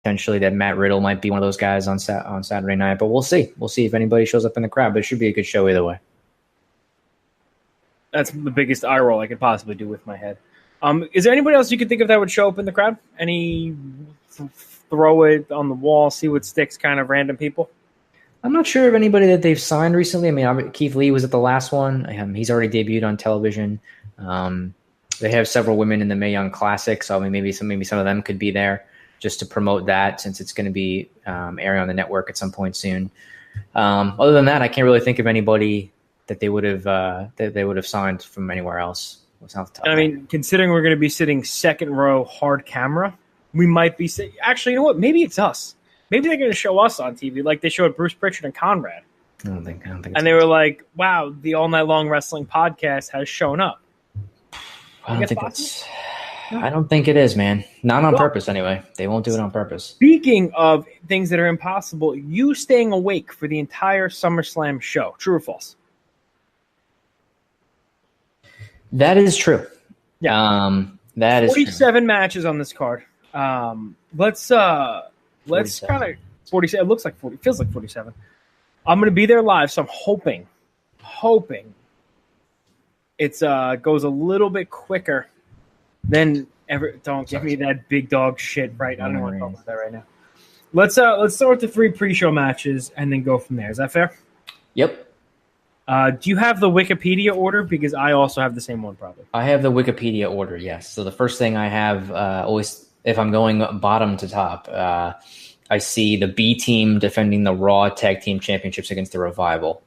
potentially that Matt Riddle might be one of those guys on Saturday night. But we'll see. We'll see if anybody shows up in the crowd. But it should be a good show either way. That's the biggest eye roll I could possibly do with my head. Is there anybody else you could think of that would show up in the crowd? Any throw it on the wall, see what sticks kind of random people? I'm not sure of anybody that they've signed recently. I mean, Keith Lee was at the last one. He's already debuted on television. They have several women in the Mae Young Classic, so I mean, maybe some of them could be there just to promote that, since it's going to be airing on the network at some point soon. Other than that, I can't really think of anybody that they would have signed from anywhere else. I mean, considering we're going to be sitting second row hard camera, we might be actually, you know what? Maybe it's us. Maybe they're going to show us on TV like they showed Bruce Pritchard and Conrad. I don't think. And they were like, "Wow, the All Night Long Wrestling podcast has shown up." I don't think it is, man. Not on purpose, anyway. They won't do it on purpose. Speaking of things that are impossible, you staying awake for the entire SummerSlam show. True or false? That is true. Yeah. That is 47 matches on this card. Let's kind of 47. It looks like 40. Feels like 47. I'm going to be there live, so I'm hoping it goes a little bit quicker than ever. Don't give me that big dog shit, right? I don't want to talk about that right now. Let's start with the 3 pre-show matches and then go from there. Is that fair? Yep. Do you have the Wikipedia order? Because I also have the same one, probably. I have the Wikipedia order, yes. So the first thing I have, always, if I'm going bottom to top, I see the B team defending the Raw Tag Team Championships against the Revival.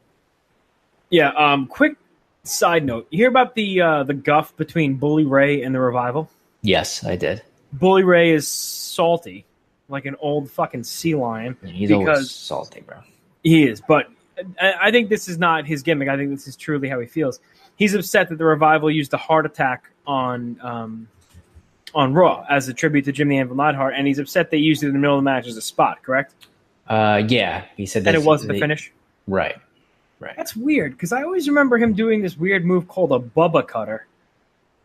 Yeah. Quick side note: you hear about the guff between Bully Ray and the Revival? Yes, I did. Bully Ray is salty, like an old fucking sea lion. He's always salty, bro. He is, but I think this is not his gimmick. I think this is truly how he feels. He's upset that the Revival used a heart attack on Raw as a tribute to Jim the Anvil Neidhart, and he's upset they used it in the middle of the match as a spot, correct? Yeah. He said that. And it wasn't the finish? Right. That's weird, because I always remember him doing this weird move called a Bubba Cutter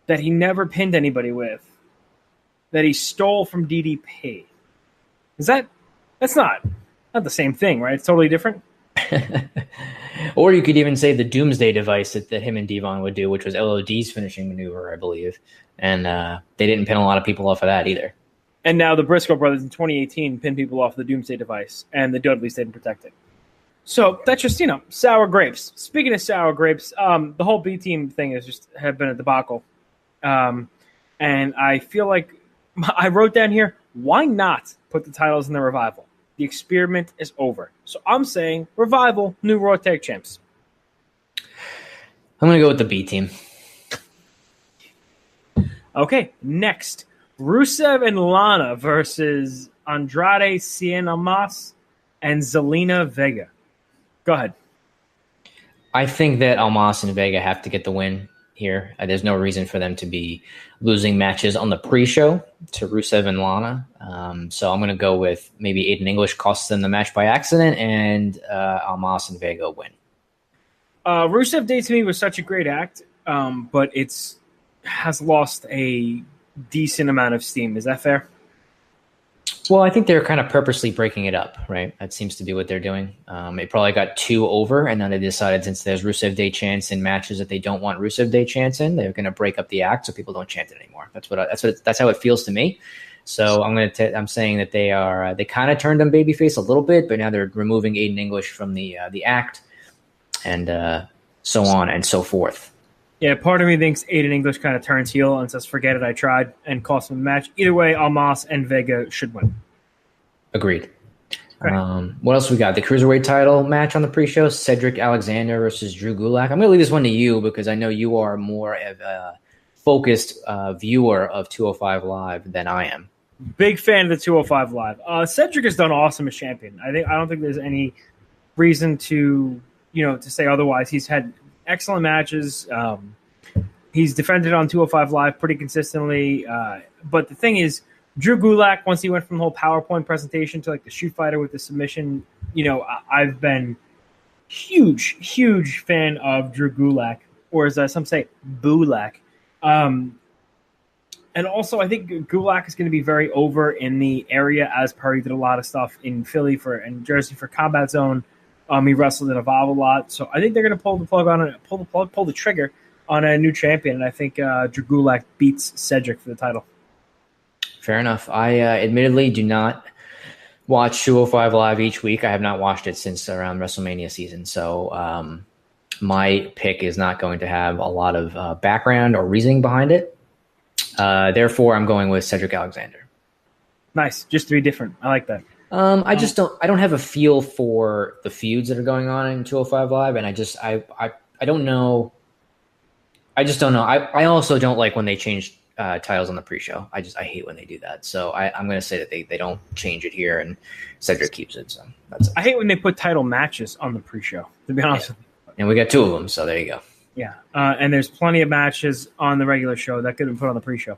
that he never pinned anybody with, that he stole from DDP. That's not the same thing, right? It's totally different? Or you could even say the Doomsday device that him and Devon would do, which was LOD's finishing maneuver, I believe. And they didn't pin a lot of people off of that either. And now the Briscoe brothers in 2018 pinned people off the Doomsday device, and the Dudleys didn't protect it. So that's just, sour grapes. Speaking of sour grapes, the whole B team thing have been a debacle. And I feel like I wrote down here, why not put the titles in the Revival? The experiment is over. So I'm saying Revival, new Raw Tag Champs. I'm going to go with the B team. Okay, next. Rusev and Lana versus Andrade Cien Almas and Zelina Vega. Go ahead. I think that Almas and Vega have to get the win here. There's no reason for them to be losing matches on the pre-show to Rusev and Lana. So I'm going to go with maybe Aiden English costs them the match by accident, and Almas and Vega win. Rusev Day to me was such a great act, but has lost a decent amount of steam. Is that fair? Well, I think they're kind of purposely breaking it up, right? That seems to be what they're doing. It probably got too over, and then they decided, since there's Rusev Day chants in matches that they don't want Rusev Day chants in, they're going to break up the act so people don't chant it anymore. That's how it feels to me. So I'm saying that they kind of turned them babyface a little bit, but now they're removing Aiden English from the act, and so on and so forth. Yeah, part of me thinks Aiden English kind of turns heel and says, "Forget it, I tried," and costs him the match. Either way, Almas and Vega should win. Agreed. Okay. What else we got? The Cruiserweight title match on the pre-show, Cedric Alexander versus Drew Gulak. I'm going to leave this one to you because I know you are more of a focused viewer of 205 Live than I am. Big fan of the 205 Live. Cedric has done awesome as champion. I don't think there's any reason to say otherwise. He's had excellent matches. He's defended on 205 Live pretty consistently. But the thing is, Drew Gulak, once he went from the whole PowerPoint presentation to like the shoot fighter with the submission, I've been huge fan of Drew Gulak, or as some say, Bulak. And also, I think Gulak is going to be very over in the area, as per he did a lot of stuff in Philly and Jersey for Combat Zone. He wrestled in Evolve a lot, so I think they're going to pull the trigger on a new champion. And I think Drew Gulak beats Cedric for the title. Fair enough. I admittedly do not watch 205 Live each week. I have not watched it since around WrestleMania season, so my pick is not going to have a lot of background or reasoning behind it. Therefore, I'm going with Cedric Alexander. Nice. Just 3 different. I like that. I don't have a feel for the feuds that are going on in 205 Live, and I don't know. I just don't know. I also don't like when they change titles on the pre-show. I hate when they do that. So I'm going to say that they don't change it here, and Cedric keeps it. So that's it. I hate when they put title matches on the pre-show, to be honest with you. And we got 2 of them, so there you go. Yeah, and there's plenty of matches on the regular show that could have been put on the pre-show.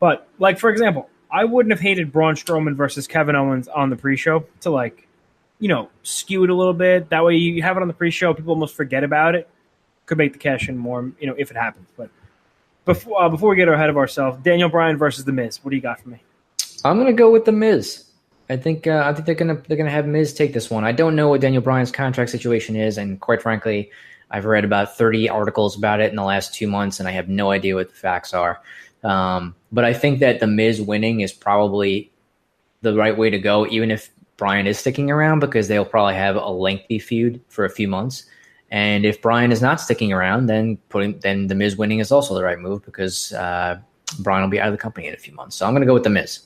But, like, for example, I wouldn't have hated Braun Strowman versus Kevin Owens on the pre-show to, skew it a little bit. That way you have it on the pre-show, people almost forget about it. Could make the cash in more, if it happens. But before we get ahead of ourselves, Daniel Bryan versus The Miz. What do you got for me? I'm going to go with The Miz. I think they're gonna have Miz take this one. I don't know what Daniel Bryan's contract situation is, and quite frankly, I've read about 30 articles about it in the last 2 months, and I have no idea what the facts are. But I think that The Miz winning is probably the right way to go, even if Bryan is sticking around, because they'll probably have a lengthy feud for a few months. And if Bryan is not sticking around, then The Miz winning is also the right move, because Bryan will be out of the company in a few months. So I'm going to go with The Miz.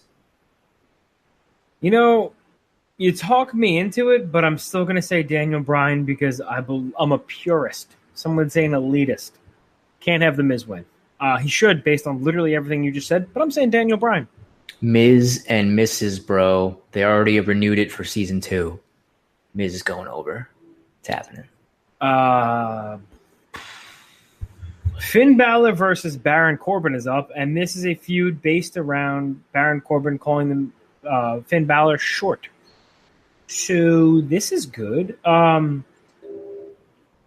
You talk me into it, but I'm still going to say Daniel Bryan because I'm a purist. Some would say an elitist. Can't have The Miz win. He should, based on literally everything you just said, but I'm saying Daniel Bryan. Miz and Mrs. Bro, they already have renewed it for season 2. Miz is going over. It's happening. Finn Balor versus Baron Corbin is up, and this is a feud based around Baron Corbin calling them Finn Balor short. So this is good. I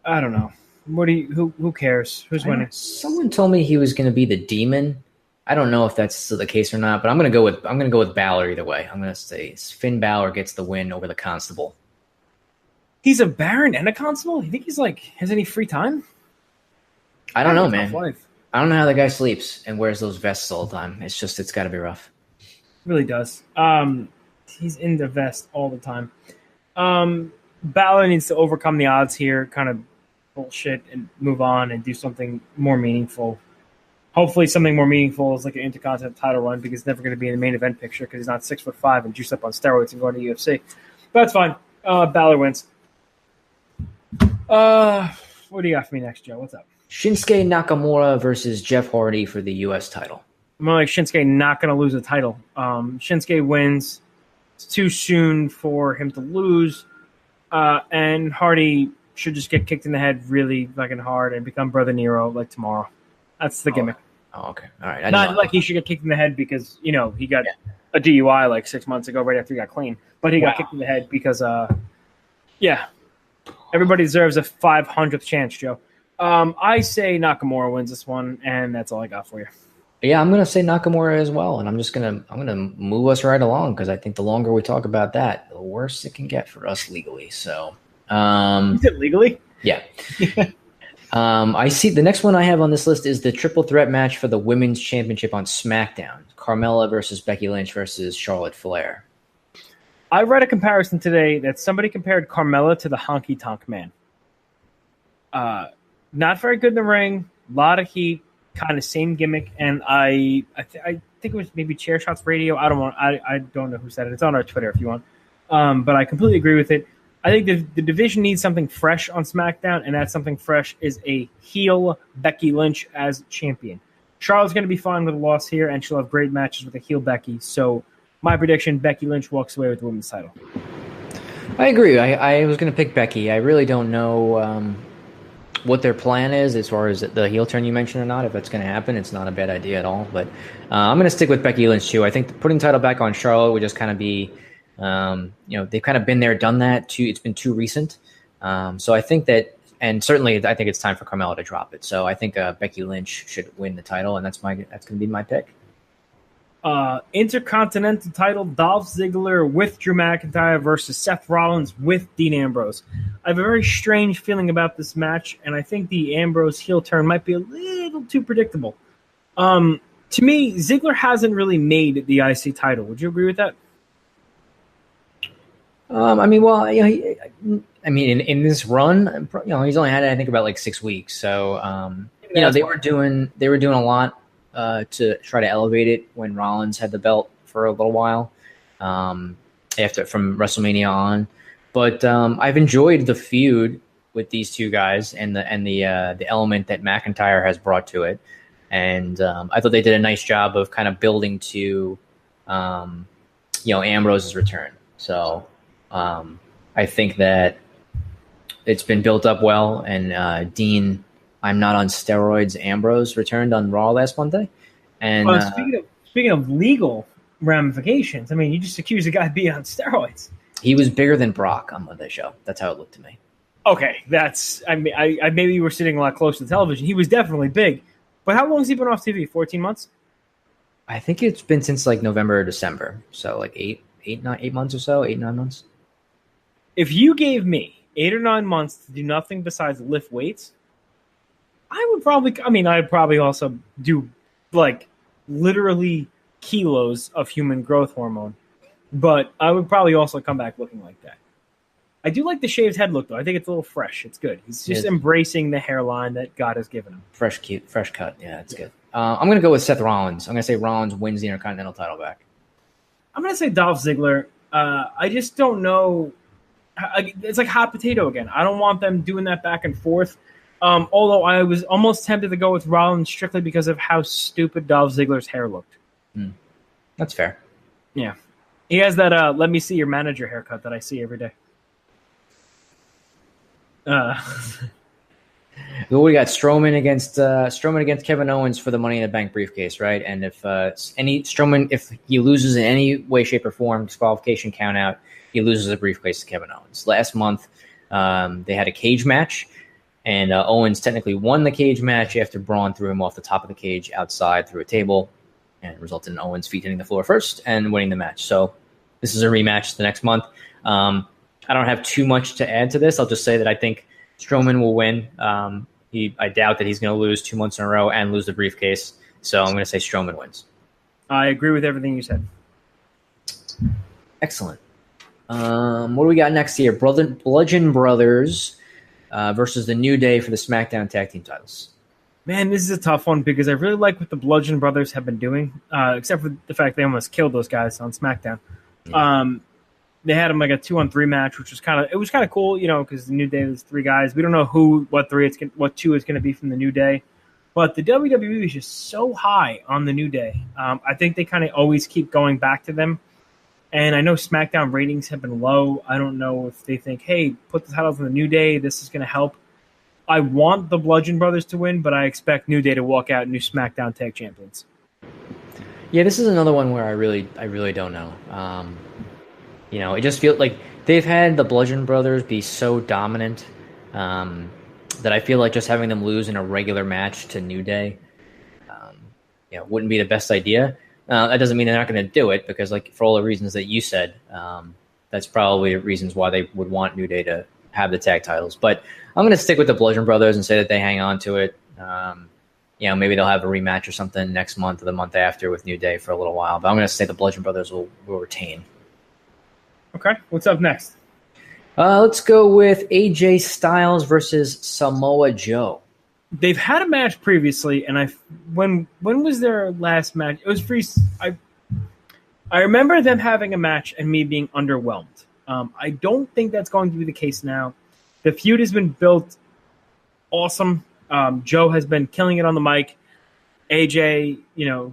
don't know. Who cares? Who's winning? Someone told me he was going to be the Demon. I don't know if that's still the case or not, but I'm going to go with Balor either way. I'm going to say Finn Balor gets the win over the Constable. He's a Baron and a Constable? You think he's has any free time? I don't know, man. I don't know how the guy sleeps and wears those vests all the time. It's got to be rough. It really does. He's in the vest all the time. Balor needs to overcome the odds here, kind of bullshit, and move on and do something more meaningful. Hopefully something more meaningful is like an Intercontinental title run, because he's never going to be in the main event picture because he's not 6'5" and juiced up on steroids and going to UFC. But that's fine. Balor wins. What do you got for me next, Joe? What's up? Shinsuke Nakamura versus Jeff Hardy for the U.S. title. I'm like Shinsuke not going to lose a title. Shinsuke wins. It's too soon for him to lose. And Hardy should just get kicked in the head really fucking hard and become Brother Nero like tomorrow. That's the gimmick. Oh, okay. All right. Not like he should get kicked in the head because, he got a DUI like 6 months ago right after he got clean. But he got kicked in the head because, everybody deserves a 500th chance, Joe. I say Nakamura wins this one, and that's all I got for you. Yeah, I'm going to say Nakamura as well, and I'm going to move us right along because I think the longer we talk about that, the worse it can get for us legally. So, is it legally? Yeah. I see the next one I have on this list is the triple threat match for the women's championship on SmackDown: Carmella versus Becky Lynch versus Charlotte Flair. I read a comparison today that somebody compared Carmella to the Honky Tonk Man. Not very good in the ring, a lot of heat, kind of same gimmick, and I think it was maybe Chair Shots Radio. I don't know who said it. It's on our Twitter if you want. But I completely agree with it. I think the division needs something fresh on SmackDown, and that something fresh is a heel Becky Lynch as champion. Charlotte's going to be fine with a loss here, and she'll have great matches with a heel Becky. So my prediction, Becky Lynch walks away with the women's title. I agree. I was going to pick Becky. I really don't know what their plan is as far as the heel turn you mentioned or not. If that's going to happen, it's not a bad idea at all. But I'm going to stick with Becky Lynch too. I think putting the title back on Charlotte would just kind of be, they've kind of been there, done that too. It's been too recent. So I think that, and certainly I think it's time for Carmella to drop it. So I think Becky Lynch should win the title, and that's going to be my pick. Intercontinental title, Dolph Ziggler with Drew McIntyre versus Seth Rollins with Dean Ambrose. I have a very strange feeling about this match, and I think the Ambrose heel turn might be a little too predictable. To me, Ziggler hasn't really made the IC title. Would you agree with that? In this run, he's only had it, I think, about like 6 weeks. So, they were doing a lot to try to elevate it when Rollins had the belt for a little while, after from WrestleMania on. But I've enjoyed the feud with these two guys and the element that McIntyre has brought to it, and I thought they did a nice job of kind of building to, Ambrose's return. So I think that it's been built up well, and Dean, I'm not on steroids, Ambrose returned on Raw last Monday. And speaking of legal ramifications, I mean, you just accused a guy of being on steroids. He was bigger than Brock on Monday's show. That's how it looked to me. Okay, I maybe you were sitting a lot close to the television. He was definitely big. But how long has he been off TV? 14 months? I think it's been since like November or December. So like 8, 9 months or so, 8, 9 months. If you gave me 8 or 9 months to do nothing besides lift weights, I'd probably also do like literally kilos of human growth hormone, but I would probably also come back looking like that. I do like the shaved head look though. I think it's a little fresh. It's good. He's just embracing the hairline that God has given him. Fresh cut. Yeah, it's good. I'm going to go with Seth Rollins. I'm going to say Rollins wins the Intercontinental title back. I'm going to say Dolph Ziggler. I just don't know. It's like hot potato again. I don't want them doing that back and forth. Although I was almost tempted to go with Rollins strictly because of how stupid Dolph Ziggler's hair looked. That's fair. Yeah. He has that let me see your manager haircut that I see every day. We got Strowman against Kevin Owens for the Money in the Bank briefcase, right? And if if he loses in any way, shape, or form, disqualification count out, he loses a briefcase to Kevin Owens. Last month, they had a cage match, and Owens technically won the cage match after Braun threw him off the top of the cage outside through a table, and it resulted in Owens' feet hitting the floor first and winning the match. So this is a rematch the next month. I don't have too much to add to this. I'll just say that I think Strowman will win. I doubt that he's going to lose 2 months in a row and lose the briefcase. So I'm going to say Strowman wins. I agree with everything you said. Excellent. What do we got next here? Bludgeon Brothers versus the New Day for the SmackDown Tag Team titles. Man, this is a tough one because I really like what the Bludgeon Brothers have been doing, except for the fact they almost killed those guys on SmackDown. Yeah. They had them like a 2-on-3 match, which was kind of cool, because the New Day was 3 guys. We don't know what 2 is going to be from the New Day, but the WWE is just so high on the New Day. I think they kind of always keep going back to them, and I know SmackDown ratings have been low. I don't know if they think, hey, put the titles on the New Day. This is going to help. I want the Bludgeon Brothers to win, but I expect New Day to walk out new SmackDown Tag Champions. Yeah, this is another one where I really don't know. It just feels like they've had the Bludgeon Brothers be so dominant that I feel like just having them lose in a regular match to New Day, wouldn't be the best idea. That doesn't mean they're not going to do it because, like, for all the reasons that you said, that's probably reasons why they would want New Day to have the tag titles. But I'm going to stick with the Bludgeon Brothers and say that they hang on to it. Maybe they'll have a rematch or something next month or the month after with New Day for a little while. But I'm going to say the Bludgeon Brothers will retain. Okay, what's up next? Let's go with AJ Styles versus Samoa Joe. They've had a match previously, and when was their last match? It was free. I remember them having a match and me being underwhelmed. I don't think that's going to be the case now. The feud has been built awesome. Joe has been killing it on the mic. AJ,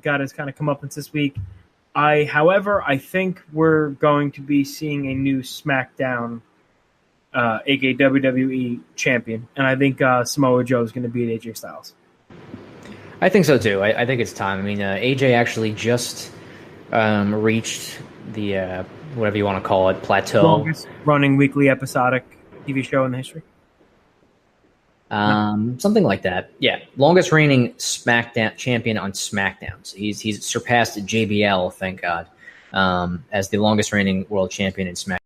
got his kind of comeuppance this week. However, I think we're going to be seeing a new SmackDown, aka WWE champion, and I think Samoa Joe is going to beat AJ Styles. I think so too. I think it's time. I mean, AJ actually just reached the whatever you want to call it, plateau. Longest running weekly episodic TV show in the history. Something like that. Yeah, longest reigning SmackDown champion on SmackDown. So he's surpassed JBL, thank God, as the longest reigning world champion in SmackDown.